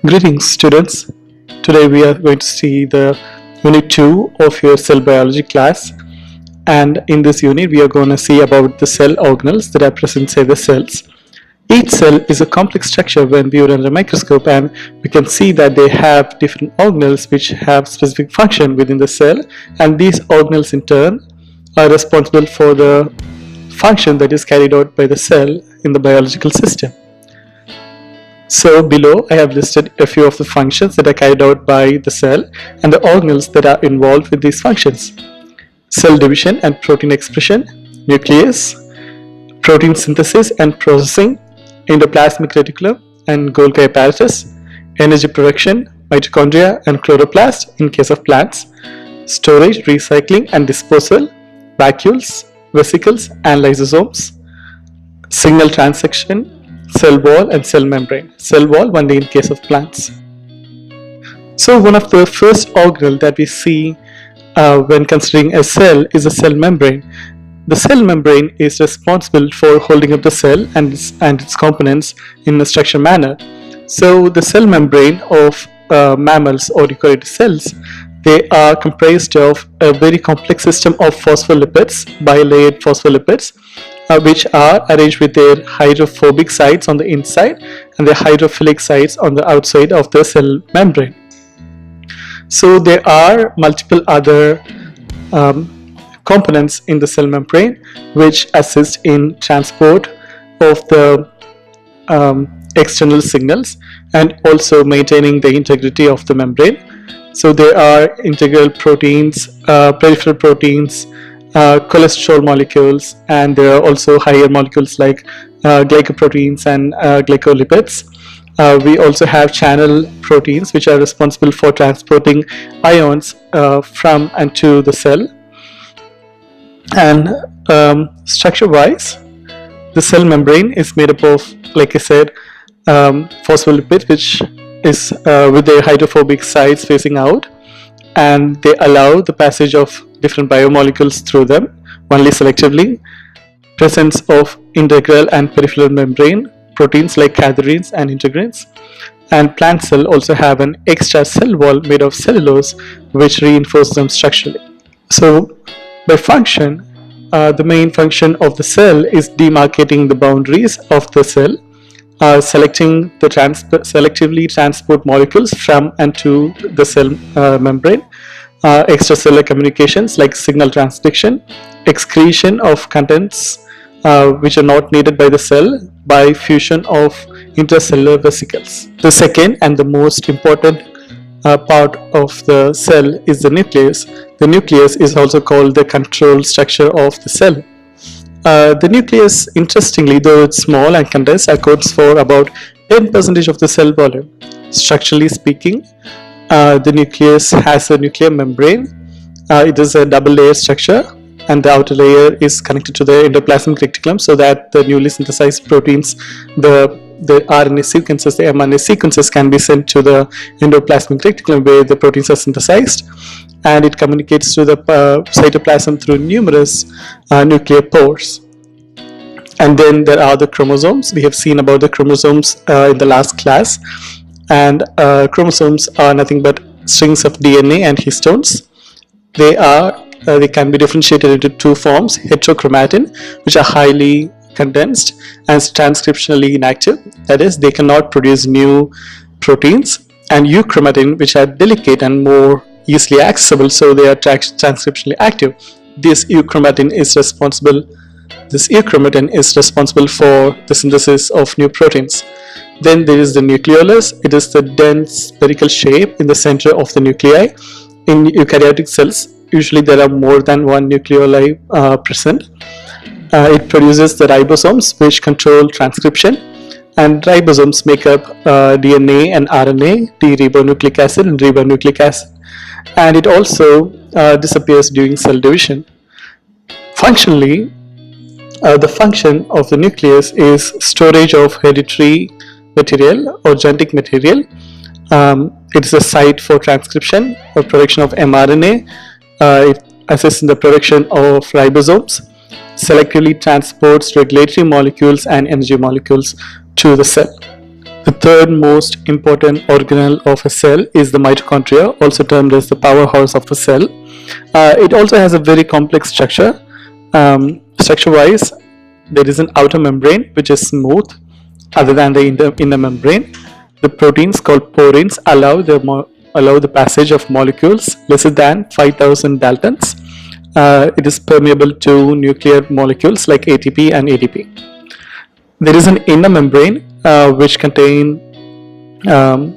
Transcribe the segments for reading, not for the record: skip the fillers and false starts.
Greetings students. Today we are going to see the unit 2 of your cell biology class, and in this unit we are going to see about the cell organelles that are present inside the cells. Each cell is a complex structure when viewed under a microscope, and we can see that they have different organelles which have specific function within the cell, and these organelles in turn are responsible for the function that is carried out by the cell in the biological system. So below I have listed a few of the functions that are carried out by the cell and the organelles that are involved with these functions. Cell division and protein expression, nucleus, protein synthesis and processing, endoplasmic reticulum and Golgi apparatus, energy production, mitochondria and chloroplast in case of plants, storage, recycling and disposal, vacuoles, vesicles and lysosomes, signal transduction, cell wall and cell membrane. Cell wall only in case of plants. So one of the first organelle that we see when considering a cell is a cell membrane. The cell membrane is responsible for holding up the cell and its components in a structured manner. So the cell membrane of mammals or eukaryotic cells, they are comprised of a very complex system of phospholipids, bilayered phospholipids, which are arranged with their hydrophobic sides on the inside and their hydrophilic sides on the outside of the cell membrane. So there are multiple other components in the cell membrane which assist in transport of the external signals and also maintaining the integrity of the membrane. So there are integral proteins, peripheral proteins, cholesterol molecules, and there are also higher molecules like glycoproteins and glycolipids. We also have channel proteins which are responsible for transporting ions from and to the cell. And structure wise, the cell membrane is made up of, like I said, phospholipids which is with their hydrophobic sides facing out, and they allow the passage of different biomolecules through them only selectively. Presence of integral and peripheral membrane proteins like cadherins and integrins. And plant cell also have an extra cell wall made of cellulose which reinforces them structurally. So by function, the main function of the cell is demarcating the boundaries of the cell, selectively transport molecules from and to the cell membrane, extracellular communications like signal transduction, excretion of contents which are not needed by the cell by fusion of intracellular vesicles. The second and the most important part of the cell is the nucleus. The nucleus is also called the control structure of the cell. The nucleus, interestingly, though it's small and condensed, accounts for about 10% of the cell volume. Structurally speaking, the nucleus has a nuclear membrane. It is a double layer structure, and the outer layer is connected to the endoplasmic reticulum so that the newly synthesized proteins, the RNA sequences, the mRNA sequences can be sent to the endoplasmic reticulum where the proteins are synthesized, and it communicates to the cytoplasm through numerous nuclear pores. And then there are the chromosomes. We have seen about the chromosomes in the last class, and chromosomes are nothing but strings of DNA and histones. They can be differentiated into two forms: heterochromatin, which are highly condensed and transcriptionally inactive, that is, they cannot produce new proteins, and euchromatin, which are delicate and more easily accessible, so they are transcriptionally active. This euchromatin is responsible for the synthesis of new proteins. Then there is the nucleolus. It is the dense spherical shape in the center of the nuclei. In eukaryotic cells, usually there are more than one nucleoli present. It produces the ribosomes which control transcription, and ribosomes make up DNA and RNA, D-ribonucleic acid and ribonucleic acid, and it also disappears during cell division. Functionally, the function of the nucleus is storage of hereditary material or genetic material. It is a site for transcription or production of mRNA. It assists in the production of ribosomes, selectively transports regulatory molecules and energy molecules to the cell. The The third most important organelle of a cell is the mitochondria, also termed as the powerhouse of a cell. It also has a very complex structure. Structure-wise, there is an outer membrane which is smooth, other than the inner membrane. The proteins called porins allow the passage of molecules lesser than 5,000 Daltons. It is permeable to nuclear molecules like ATP and ADP. There is an inner membrane which contain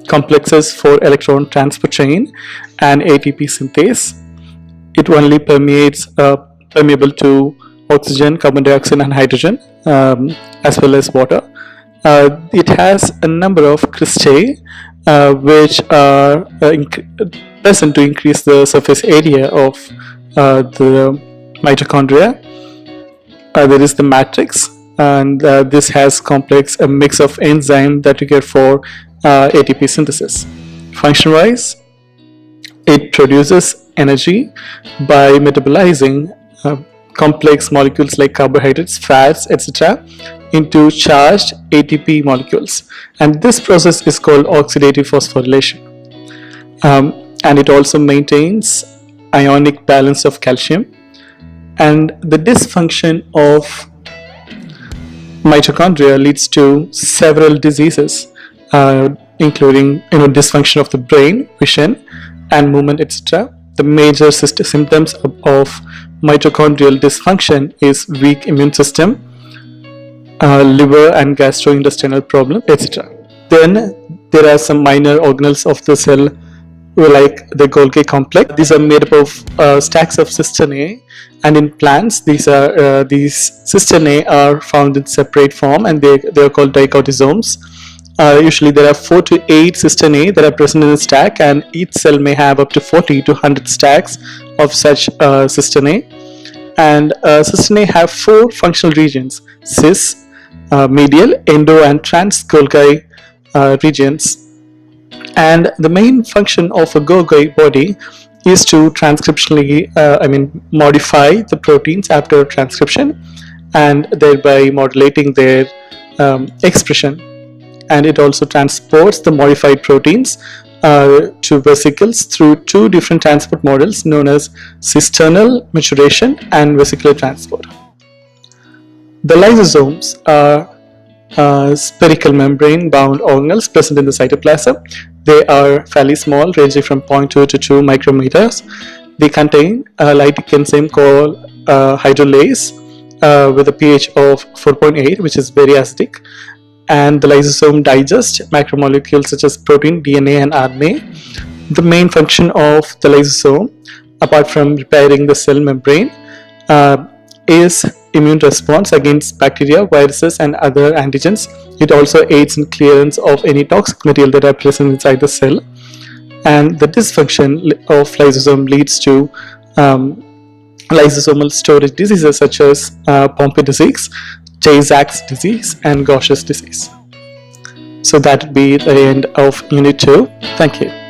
complexes for electron transport chain and ATP synthase. It only permeable to oxygen, carbon dioxide and hydrogen, as well as water. It has a number of cristae which are present to increase the surface area of the mitochondria. There is the matrix, and this has a mix of enzyme that you get for ATP synthesis. Function-wise, it produces energy by metabolizing complex molecules like carbohydrates, fats, etc. into charged ATP molecules, and this process is called oxidative phosphorylation. And it also maintains ionic balance of calcium. And the dysfunction of mitochondria leads to several diseases, including dysfunction of the brain, vision and movement, etc. The major symptoms of mitochondrial dysfunction is weak immune system, liver and gastrointestinal problem, etc. Then there are some minor organelles of the cell like the Golgi complex. These are made up of stacks of cisternae, and in plants these cisternae are found in separate form, and they are called dichotosomes. Usually there are 4 to 8 cisternae that are present in a stack, and each cell may have up to 40 to 100 stacks of such cisternae. And cisternae have 4 functional regions: cis, medial, endo and trans Golgi regions. And the main function of a Golgi body is to transcriptionally modify the proteins after transcription, and thereby modulating their expression. And it also transports the modified proteins to vesicles through 2 different transport models known as cisternal maturation and vesicular transport. The lysosomes are spherical membrane bound organelles present in the cytoplasm. They are fairly small, ranging from 0.2 to 2 micrometers. They contain a lytic enzyme called hydrolase with a pH of 4.8, which is very acidic. And the lysosome digests macromolecules such as protein, DNA and RNA. The main function of the lysosome, apart from repairing the cell membrane, is immune response against bacteria, viruses and other antigens. It also aids in clearance of any toxic material that are present inside the cell. And the dysfunction of lysosome leads to lysosomal storage diseases such as Pompe disease, Tay-Sachs disease and Gaucher's disease. So that would be the end of Unit 2. Thank you.